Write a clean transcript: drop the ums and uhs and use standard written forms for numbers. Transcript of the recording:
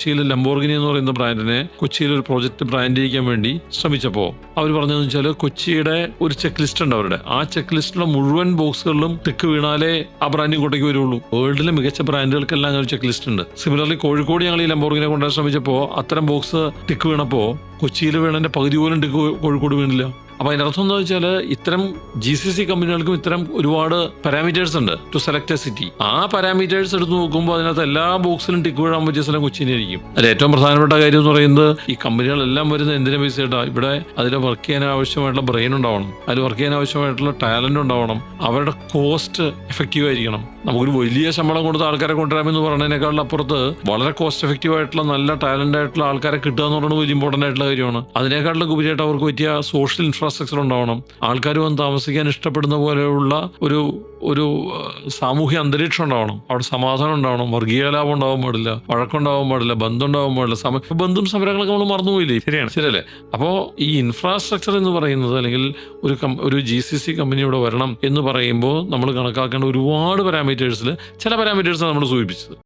കൊച്ചിയിൽ ലംബോർഗിനി എന്ന് പറയുന്ന ബ്രാൻഡിനെ കൊച്ചിയിൽ ഒരു പ്രോജക്റ്റ് ബ്രാൻഡ് ചെയ്യിക്കാൻ വേണ്ടി ശ്രമിച്ചപ്പോൾ അവർ പറഞ്ഞതെന്ന് വെച്ചാൽ കൊച്ചിയുടെ ഒരു ചെക്ക് ലിസ്റ്റ് ഉണ്ട് അവരുടെ. ആ ചെക്ക് ലിസ്റ്റിലെ മുഴുവൻ ബോക്സുകളിലും ടിക്ക് വീണാലേ ആ ബ്രാൻഡ് ഇങ്ങോട്ടേക്ക് വരുള്ളൂ. വേൾഡിലെ മികച്ച ബ്രാൻഡുകൾക്കെല്ലാം അങ്ങനെ ഒരു ചെക്ക് ലിസ്റ്റ് ഉണ്ട്. സിമിലർലി കോഴിക്കോട് ഞങ്ങൾ ഈ ലംബോർഗിനെ കൊണ്ടുവരാൻ ശ്രമിച്ചപ്പോൾ അത്തരം ബോക്സ് ടിക്ക് വീണപ്പോൾ കൊച്ചിയിൽ വീണതിന്റെ പകുതി പോലും ടിക്ക് കോഴിക്കോട് വീണില്ല. അപ്പോൾ അതിനർത്ഥം എന്താ വെച്ചാൽ ഇത്തരം GCC കമ്പനികൾക്കും ഇത്തരം ഒരുപാട് പാരാമീറ്റേഴ്സ് ഉണ്ട് ടു സെലക്ട് എ സിറ്റി. ആ പാരാമീറ്റേഴ്സ് എടുത്ത് നോക്കുമ്പോൾ അതിനകത്ത് എല്ലാ ബോക്സിലും ടിക്ക് വീഴാൻ പറ്റിയ സ്ഥലം കൊച്ചിയിലായിരിക്കും. അതിൽ ഏറ്റവും പ്രധാനപ്പെട്ട കാര്യം എന്ന് പറയുന്നത് ഈ കമ്പനികളെല്ലാം വരുന്നത് എന്തിനെ ബേസ് ചെയ്തിട്ടാണ്? ഇവിടെ അതിൽ വർക്ക് ചെയ്യാൻ ആവശ്യമായിട്ടുള്ള ബ്രെയിൻ ഉണ്ടാവണം, അതിൽ വർക്ക് ചെയ്യാൻ ആവശ്യമായിട്ടുള്ള ടാലന്റ് ഉണ്ടാവണം, അവരുടെ കോസ്റ്റ് എഫക്റ്റീവ് ആയിരിക്കണം. നമുക്കൊരു വലിയ ശമ്പളം കൊടുത്ത ആൾക്കാരെ കൊണ്ടുവരാമെന്ന് പറയുന്നതിനേക്കാളും അപ്പുറത്ത് വളരെ കോസ്റ്റ് എഫക്റ്റീവ് ആയിട്ടുള്ള നല്ല ടാലന്റ് ആയിട്ടുള്ള ആൾക്കാരെ കിട്ടുക എന്ന് പറയുന്നത് വലിയ ഇമ്പോർട്ടൻ്റ് ആയിട്ടുള്ള കാര്യമാണ്. അതിനേക്കാളും ഉപരിയായിട്ട് അവർക്ക് പറ്റിയ സോഷ്യൽ ഇൻഫ്രാസ്ട്രക്ചർ ഉണ്ടാവണം. ആൾക്കാർ വന്ന് താമസിക്കാൻ ഇഷ്ടപ്പെടുന്ന പോലെയുള്ള ഒരു സാമൂഹ്യ അന്തരീക്ഷം ഉണ്ടാവണം. അവിടെ സമാധാനം ഉണ്ടാവണം, വർഗീയ ലാഭം ഉണ്ടാവാൻ പാടില്ല, വഴക്കുണ്ടാവാൻ പാടില്ല, ബന്ധം ഉണ്ടാവാൻ പാടില്ല. ബന്ധും സമരങ്ങളൊക്കെ നമ്മൾ മറന്നുപോയില്ലേ? ശരിയല്ലേ? അപ്പോൾ ഈ ഇൻഫ്രാസ്ട്രക്ചർ എന്ന് പറയുന്നത് അല്ലെങ്കിൽ ഒരു GCC കമ്പനി ഇവിടെ വരണം എന്ന് പറയുമ്പോൾ നമ്മൾ കണക്കാക്കേണ്ട ഒരുപാട് പാരാമീറ്റേഴ്സിൽ ചില പാരാമീറ്റേഴ്സാണ് നമ്മൾ സൂചിപ്പിച്ചത്.